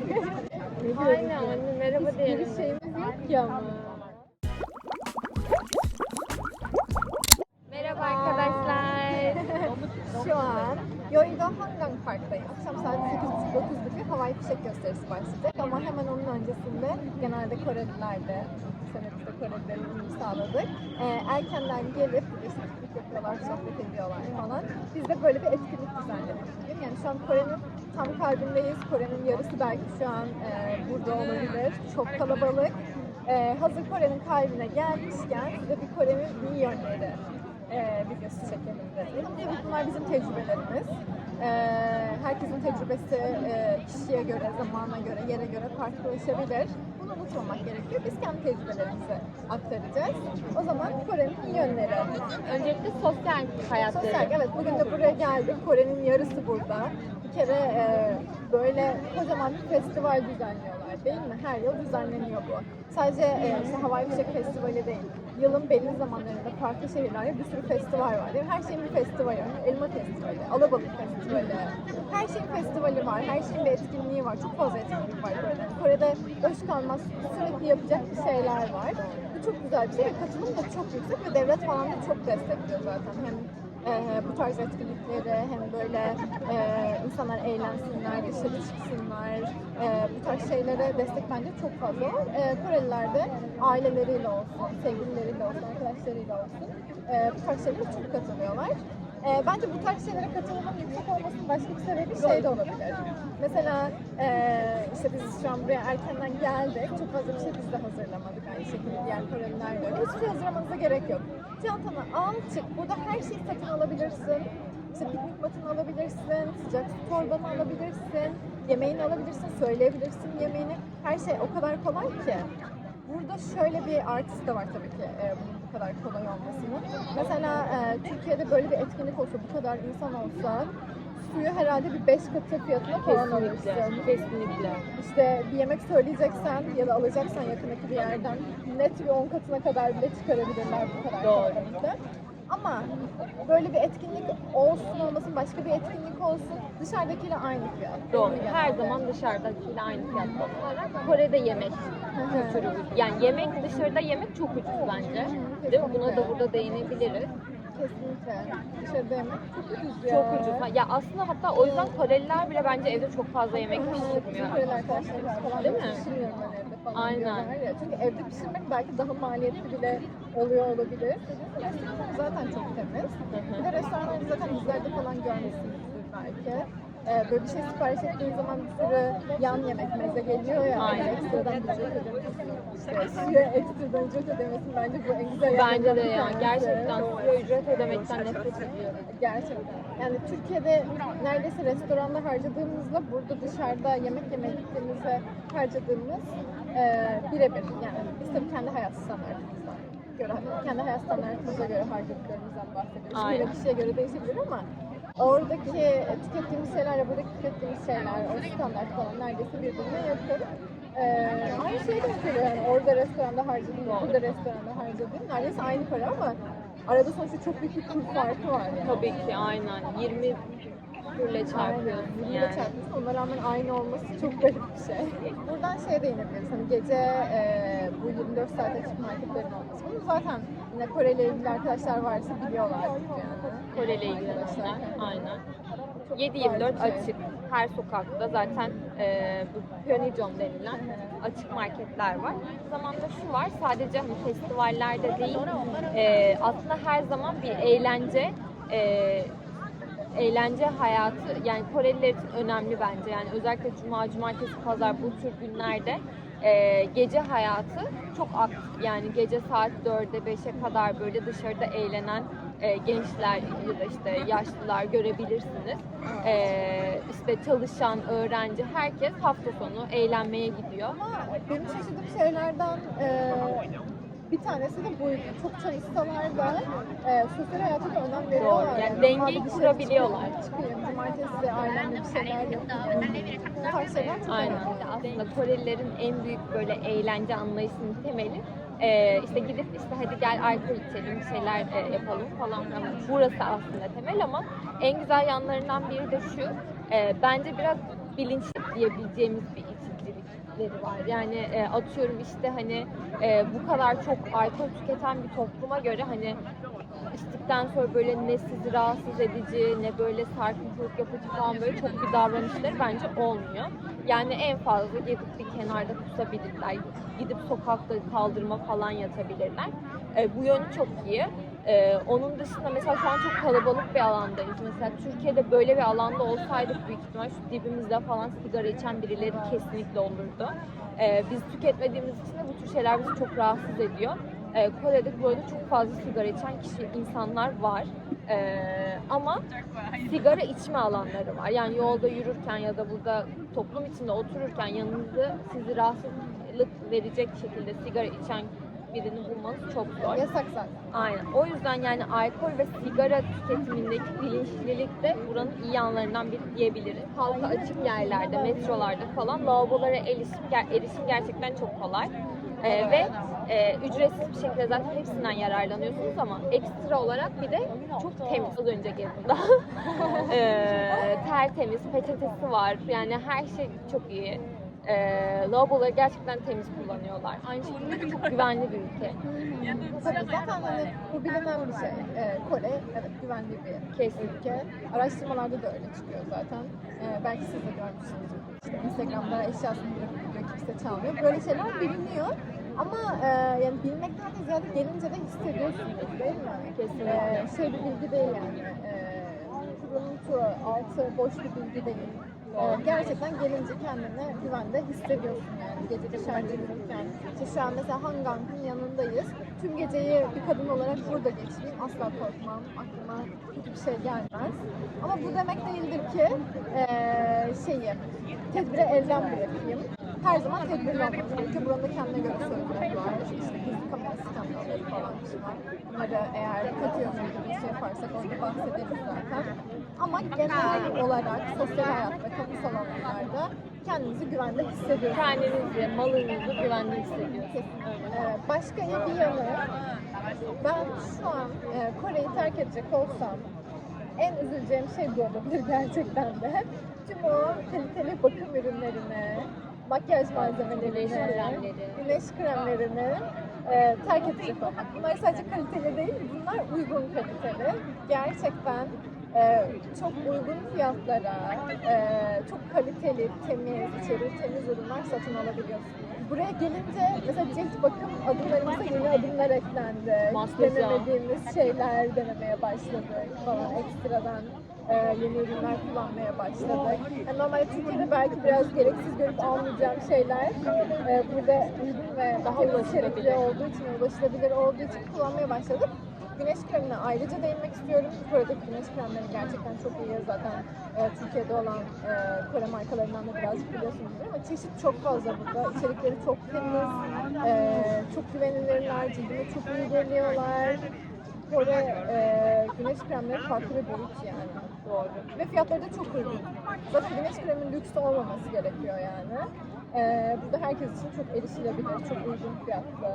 Aynen anne merhaba diyelim. Bir şeyimiz yok ki ama. Merhaba arkadaşlar. Şu an Yoiga Hangang Park'tayım. Akşam saat 8.30-9 gibi havai fişek gösterisi başlayacak ama hemen onun öncesinde genelde Koreliler de bu sene biz de Korelilerin uyum sağladık. Erkenden gelip işte piknik yapıyorlar, sohbet ediyorlar falan. Biz de böyle bir etkinlik düzenledik bugün. Yani şu an Kore'nin tam kalbindeyiz. Kore'nin yarısı belki şu an burada olabilir. Çok kalabalık. Hazır Kore'nin kalbine gelmişken size bir Kore'nin iyi yönleri videosu çekelim dedik. Tabii bunlar bizim tecrübelerimiz. Herkesin tecrübesi kişiye göre, zamana göre, yere göre farklılaşabilir. Bunu unutmamak gerekiyor. Biz kendi tecrübelerimizi aktaracağız. O zaman Kore'nin iyi yönleri. Öncelikle sosyal hayatları. Sosyal, evet. Bugün de buraya geldik. Kore'nin yarısı burada. Bir kere böyle kocaman bir festival düzenliyorlar değil mi? Her yıl düzenleniyor bu. Sadece işte Havai Fişek Festivali değil. Yılın belli zamanlarında farklı şehirlerde bir sürü festival var değil mi? Her şeyin bir festivali var. Elma Festivali, Alabalık Festivali. Her şeyin festivali var. Her şeyin bir etkinliği var. Çok fazla etkinlik var Kore'de. Kore'de boş kalmaz, sürekli yapacak bir şeyler var. Bu çok güzel bir şey ve katılım da çok yüksek ve devlet falan da çok destekliyor zaten. Hem bu tarz etkinlikleri hem böyle insanlar eğlensinler, dışarı çıksınlar, bu tarz şeylere destek bence çok fazla var. Koreliler de aileleriyle olsun, sevgilileriyle olsun, arkadaşlarıyla olsun bu tarz şeylere çok katılıyorlar. Bence bu tarz şeylere katılımın yüksek olmasının başka bir sebebi şey de olabilir. Mesela işte biz şu an buraya erkenden geldik. Çok fazla bir şey biz de hazırlamadık. Aynı şekilde diğer Koreliler de öyle. Hiçbir şey hazırlamanıza gerek yok. Çantanı al, çık. Burada her şeyi satın alabilirsin. İşte piknik matını alabilirsin, sıcak su torbanı alabilirsin, yemeğini alabilirsin, söyleyebilirsin yemeğini. Her şey o kadar kolay ki. Burada şöyle bir artısı da var tabii ki bunun bu kadar kolay olmasının. Mesela Türkiye'de böyle bir etkinlik olsa, bu kadar insan olsa suyu herhalde bir 5 katı fiyatına falan alırsın. Kesinlikle. İşte bir yemek söyleyeceksen ya da alacaksan yakındaki bir yerden net bir 10 katına kadar bile çıkarabilirler bu kadar kalabalıkta. Ama böyle bir etkinlik olsun olmasın, başka bir etkinlik olsun dışarıdakiyle aynı fiyat. Doğru. Her zaman dışarıdakiyle aynı fiyatta. Kore'de yemek kültürü. Yani yemek dışarıda yemek çok ucuz bence. Değil mi? Buna da burada değinebiliriz. Kesinlikle. Dışarıda yemek çok ucuz ya. Çok ucuz. Ya aslında hatta o yüzden Koreliler bile bence evde çok fazla yemek pişirmiyor. Koreli arkadaşlarımız falan Değil mi? pişirmiyorum ben evde falan Aynen. diyorlar ya. Çünkü evde pişirmek belki daha maliyetli bile oluyor olabilir. Restoranlar zaten çok temiz. Bir de restoranları zaten dizilerde falan görmüşsünüzdür belki. Böyle bir şey sipariş ettiğin zaman bir sürü yan yemek, meze geliyor ya. Aynen. Ekstradan ücret ödemesi. İşte suya ekstradan ücret ödemesi bence bu en güzel Bence yanlardan de bir ya. tanesi. Gerçekten suya ücret ödemekten nefret ediyorum. Gerçekten. Yani Türkiye'de neredeyse restoranda harcadığımızla burada dışarıda yemek yemeye gittiğimizde harcadığımız birebir. Yani biz tabii kendi hayat standartımızdan göre, kendi hayat standartımıza göre harcadıklarımızdan bahsediyoruz. Aynen. Böyle kişiye göre değişebilir ama oradaki tükettiğimiz şeylerle buradaki tükettiğimiz şeyler, o standart falan neredeyse birbirine yakın. Aynı şey de mesela yani orada restoranda harcadığım, burada restoranda harcadığım neredeyse aynı para ama arada sonuçta çok büyük bir kur farkı var yani. Tabii ki aynen. 20 külle çarpıyorsun Aynen, yani. çarpıyorsun. Ona rağmen aynı olması çok garip bir şey. Buradan şeye değinebiliriz. Hani gece bu 24 saat açık marketlerin olması. Bunu zaten yine Kore'yle ilgili arkadaşlar varsa biliyorlar yani. Kore'yle ilgilenenler. Aynen. Çok 7/24 güzel bir şey. açık. Her sokakta zaten bu Pyeongchang denilen açık marketler var. Aynı zamanda şu var, sadece hani festivallerde değil, aslında her zaman bir eğlence hayatı, yani Koreliler için önemli bence. Yani özellikle cuma, cumartesi, pazar bu tür günlerde gece hayatı çok aktif. Yani gece saat 4'e 5'e kadar böyle dışarıda eğlenen gençler ya da işte yaşlılar görebilirsiniz. İşte çalışan, öğrenci, herkes hafta sonu eğlenmeye gidiyor. Ama benim şaşırdığım şeylerden bir tanesi de buydu. Çok çalışsalar da sosyal hayata da önem veriyorlar. Doğru. Yani dengeyi Abi dışarı kurabiliyorlar. Çıkayım, cumartesi ailemle bir şeyler yapayım. Bu tarz şeyler çok Aynen. önemli. Aslında Korelilerin en büyük böyle eğlence anlayışının temeli işte gidip işte hadi gel alkol içelim, bir şeyler yapalım falan. Yani burası aslında temel ama en güzel yanlarından biri de şu, bence biraz bilinçli diyebileceğimiz bir içki limitleri var. Yani atıyorum işte hani bu kadar çok alkol tüketen bir topluma göre hani içtikten sonra böyle ne sizi rahatsız edici ne böyle sarkıntılık yapıcı falan böyle çok bir davranışları bence olmuyor. Yani en fazla gidip bir kenarda kusabilirler, gidip sokakta kaldırma falan yatabilirler. Bu yönü çok iyi. Onun dışında mesela şu an çok kalabalık bir alandayız. Mesela Türkiye'de böyle bir alanda olsaydık büyük ihtimal şu dibimizde falan sigara içen birileri kesinlikle olurdu. Biz tüketmediğimiz için de bu tür şeyler bizi çok rahatsız ediyor. Kore'de böyle çok fazla sigara içen insanlar var. Ama sigara içme alanları var. Yani yolda yürürken ya da burada toplum içinde otururken yanınızda sizi rahatsızlık verecek şekilde sigara içen birini bulmanız çok zor. Yasak zaten. Aynen. O yüzden yani alkol ve sigara tüketimindeki bilinçlilik de buranın iyi yanlarından biri diyebiliriz. Halka açık yerlerde, metrolarda falan lavabolara erişim gerçekten çok kolay. Ve ücretsiz bir şekilde zaten hepsinden yararlanıyorsunuz ama ekstra olarak bir de çok temiz. Az önce gezdim daha. Tertemiz, peçetesi var. Yani her şey çok iyi. Lavaboları gerçekten temiz kullanıyorlar. Aynı şekilde çok güvenli bir ülke. Tabii zaten hani bu bilinen bir şey. Kore evet güvenli bir ülke. Araştırmalarda da öyle çıkıyor zaten. Belki siz de görmüşsünüzdür. İşte Instagram'da eşyasını bırakıyor, kimse çalmıyor. Böyle şeyler biliniyor. Ama yani bilmekten de ziyade gelince de hissediyorsunuz değil mi? Kesinlikle. Şey bir bilgi değil yani. Kuruntu, altı boş bir bilgi değil. Gerçekten gelince kendini güvende hissediyorsun yani gece dışarıda yürürken. İşte şu an mesela Hangang'ın yanındayız. Tüm geceyi bir kadın olarak burada geçireyim. Asla korkmam. Aklıma hiçbir şey gelmez. Ama bu demek değildir ki tedbiri elden bırakayım. Her zaman tedbirli olmak gerekiyor. Buranın da kendine göre sözleri var. İşte gizli kamera sistemleri falan var. Bunları eğer katıyoruz gibi bir şey yaparsak orada bahsederiz zaten. Ama genel olarak sosyal hayatta, kamusal alanlarda kendinizi güvende hissediyorsunuz. Kendinizi, malınızı güvende hissediyorsunuz. Başka bir yanı, ben şu an Kore'yi terk edecek olsam en üzüleceğim şey bu olabilir gerçekten de. Tüm o kaliteli bakım ürünlerini, makyaj malzemelerini, güneş kremlerini terk edecek olmak. Bunlar sadece kaliteli değil, bunlar uygun kaliteli. Gerçekten çok uygun fiyatlara, çok kaliteli, temiz, içeri temiz ürünler satın alabiliyorsunuz. Buraya gelince mesela cilt bakım adımlarımıza yeni adımlar eklendi. Denemediğimiz şeyler denemeye başladık falan ekstradan. Yeni ürünler kullanmaya başladık. Yani normalde Türkiye'de belki biraz gereksiz görüp almayacağım şeyler burada uygun ve daha ulaşılabilir olduğu için, ulaşılabilir olduğu için kullanmaya başladık. Güneş kremine ayrıca değinmek istiyorum. Kore'deki güneş kremleri gerçekten çok iyi. Zaten Türkiye'de olan Kore markalarından da birazcık biliyorsunuzdur ama çeşit çok fazla burada. İçerikleri çok temiz, çok güvenilirler, cildime çok iyi geliyorlar. Kore güneş kremleri farklı bir boyut yani. Doğru. Ve fiyatları da çok uygun. Zaten güneş kreminin lüks olmaması gerekiyor yani. Burada herkes için çok erişilebilir, çok uygun fiyatlı.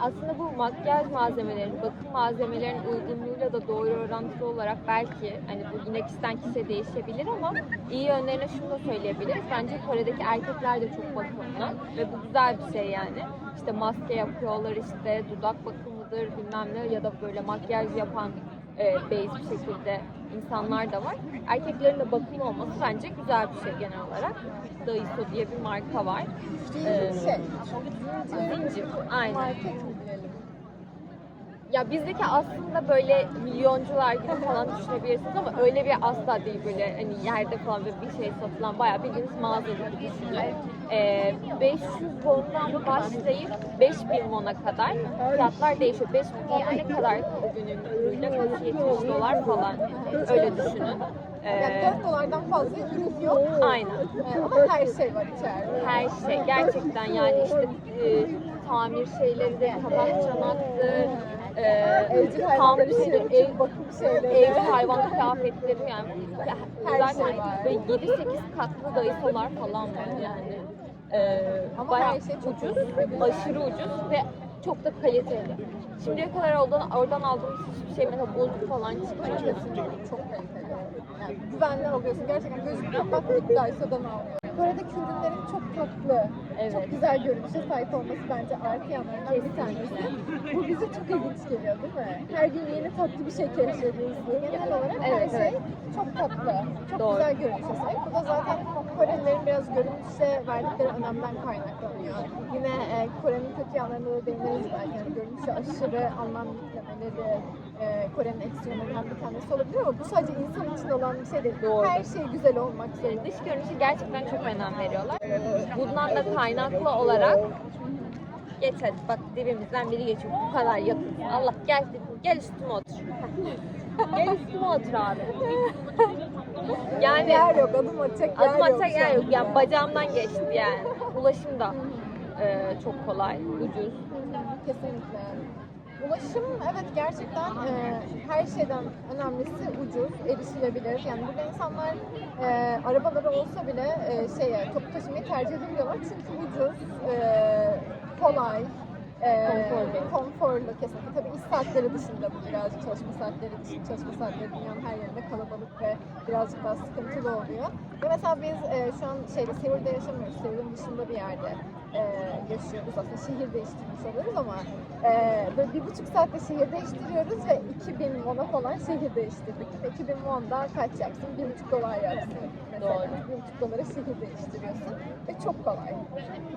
Aslında bu makyaj malzemelerinin, bakım malzemelerinin uygunluğuyla da doğru orantılı olarak belki hani bu yine kişiden kişiye değişebilir ama iyi yönlerine şunu da söyleyebiliriz. Bence Kore'deki erkekler de çok bakımlı ve bu güzel bir şey yani. İşte maske yapıyorlar, işte dudak bakımıdır bilmem ne ya da böyle makyaj yapan base bir şekilde insanlar da var. Erkeklerin de bakımlı olması bence güzel bir şey genel olarak. Daiso diye bir marka var. Zincir. Aynen. Market mi diyelim? Ya bizdeki aslında böyle milyoncular gibi falan düşünebilirsiniz ama öyle bir asla değil, böyle hani yerde falan böyle bir şey satılan bayağı bildiğiniz mağaza gibi düşünün. 500 won'dan başlayıp 5000 won'a kadar fiyatlar değişiyor. 5000 won'da ne kadar bugünün ürünüyle $70 falan, öyle düşünün. Yani $4'dan fazla ürün yok. Aynen. Ama her şey var içeride. Her şey gerçekten yani işte tamir şeyleri de, tabak çanaktır, Evcil hayvanları için ev bakım şeyleri. ev hayvan kıyafetleri yani Her zaten şey var. ve 7-8 katlı daisolar falan var yani. Ama Bayağı her şey çok ucuz, ucuz. aşırı ucuz ve çok da kaliteli. Şimdiye kadar oradan aldığımız hiçbir şey mesela bozuk falan çıkmıyor. Kesinlikle çok kaliteli. Yani güvenli alıyorsun. Gerçekten gözünü kapatmayıp Daiso'dan alıyorsun. Kore'deki ürünlerin çok tatlı, Evet. çok güzel görünüşe sahip olması bence artı yanlarından bir tanesi. Bu bize çok ilginç geliyor değil mi? Her gün yeni tatlı bir şey keşfediyorsun. Genel olarak her Evet, şey evet. çok tatlı, çok Doğru. güzel görünüşe sahip. Bu da zaten Korelilerin biraz görünüşe verdikleri önemden kaynaklanıyor. Yine Kore'nin kötü yanlarına da değiniriz belki. Yani görünüşe aşırı anlam yüklemeleri Kore'nin eksi yönlerinden bir tanesi olabilir ama bu sadece insan için olan bir şey değil. Doğru. Her şey güzel olmak Yani zorunda. dış görünüşe gerçekten çok önem veriyorlar. Bundan da kaynaklı olarak geç hadi bak dibimizden biri geçiyor. Bu kadar yakın. Allah gel üstüme otur. Gel üstüme otur abi. Yani Yer yok, adım atacak yer adım yok. atacak şu yer an. yok. Yani bacağımdan geçti yani. Ulaşım da çok kolay, ucuz. Kesinlikle. Ulaşım evet gerçekten her şeyden önemlisi ucuz, erişilebilir. Yani burada insanlar arabaları olsa bile toplu taşımayı tercih edebiliyorlar çünkü ucuz, kolay, konforlu kesinlikle. Tabii iş saatleri dışında bu birazcık çalışma saatleri dünyanın her yerinde kalabalık ve birazcık daha sıkıntılı oluyor. Ve mesela biz şu an Seul'de yaşamıyoruz, Seul'ün dışında bir yerde yaşıyoruz. Aslında şehir değiştirmiş oluyoruz ama böyle 1,5 saatte şehir değiştiriyoruz ve 2000 won'a falan şehir değiştirdik. 2000 won'da kaç yapsın? $1,5 yapsın. Mesela Doğru. $1,5'a şehir değiştiriyorsun ve çok kolay.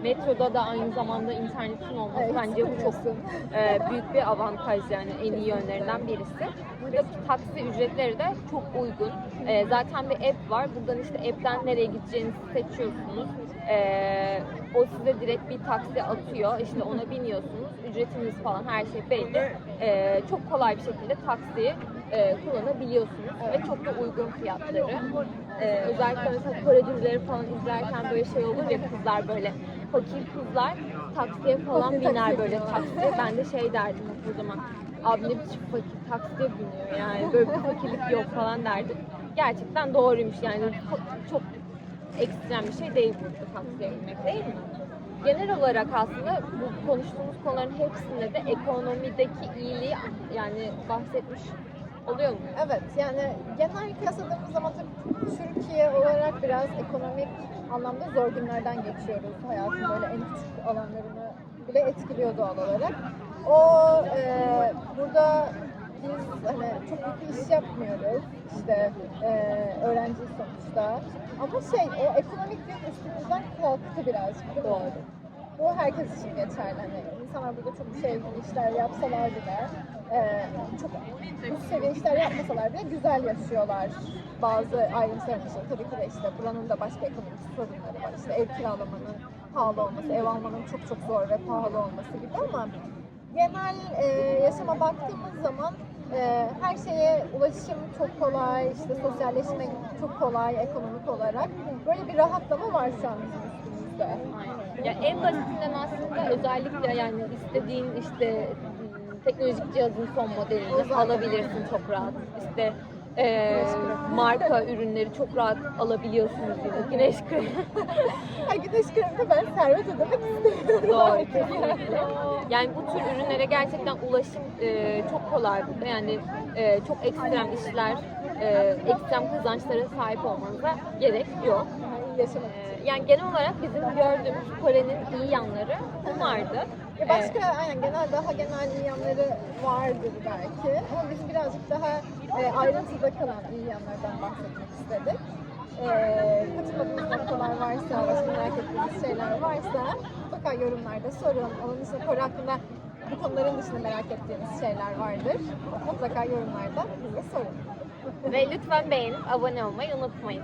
Metroda da aynı zamanda internetin olması Evet, bence bu çok sıkılmıyorsun. büyük bir avantaj yani en iyi yönlerinden birisi. Buradaki taksi ücretleri de çok uygun. Zaten bir app var. Buradan işte app'ten nereye gideceğinizi seçiyorsunuz. O size direkt bir taksi atıyor. İşte ona biniyorsunuz. Ücretiniz falan her şey belli. Çok kolay bir şekilde taksiyi kullanabiliyorsunuz ve çok da uygun fiyatları. Özellikle mesela Kore dizileri falan izlerken böyle şey olur ya kızlar böyle fakir kızlar taksiye falan Fakir biner taksiye böyle biniyorlar. taksiye. Ben de şey derdim o zaman. Abi ne biçim fakir taksiye biniyor yani böyle bir fakirlik yok falan derdim. Gerçekten doğruymuş yani çok ekstrem bir şey değil burada taksiye binmek değil mi? Genel olarak aslında bu konuştuğumuz konuların hepsinde de ekonomideki iyiliği yani bahsetmiş oluyor mu? Evet yani genel kıyasladığımız zaman tabii Türkiye olarak biraz ekonomik anlamda zor günlerden geçiyoruz. Hayatın böyle en küçük alanlarını bile etkiliyor doğal olarak. Burada biz hani çok büyük bir iş yapmıyoruz. İşte öğrenciyiz sonuçta. Ama o ekonomik yük üstümüzden kalktı birazcık değil mi? Doğru. Bu herkes için geçerli. Hani insanlar burada çok işler yapsalar bile, çok üst seviye işler yapmasalar bile güzel yaşıyorlar. Bazı ayrıntılar dışında tabii ki de işte buranın da başka ekonomik sorunları var. İşte ev kiralamanın pahalı olması, ev almanın çok çok zor ve pahalı olması gibi ama genel yaşama baktığımız zaman her şeye ulaşım çok kolay, işte sosyalleşme çok kolay ekonomik olarak. Böyle bir rahatlama var şu an bizim üstümüzde. Ya en basitinden aslında özellikle yani istediğin işte teknolojik cihazın son modelini alabilirsin çok rahat. İşte marka ürünleri çok rahat alabiliyorsunuz yine. Güneş kremi. Güneş kremine ben servet ödemek istemiyorum. Doğru, kesinlikle. Yani bu tür ürünlere gerçekten ulaşım çok kolay burada. Yani çok ekstrem işler, ekstrem kazançlara sahip olmanıza gerek yok. Yaşamak için. Yani genel olarak bizim gördüğümüz Kore'nin iyi yanları bunlardı. Başka daha genel iyi yanları vardır belki ama biz birazcık daha ayrıntıda kalan iyi yanlardan bahsetmek istedik. Katılmadığınız noktalar varsa, başka merak ettiğiniz şeyler varsa mutlaka yorumlarda sorun. Onun dışında Kore hakkında bu konuların dışında merak ettiğiniz şeyler vardır. Mutlaka yorumlarda bize sorun. Ve lütfen beğenip abone olmayı unutmayın.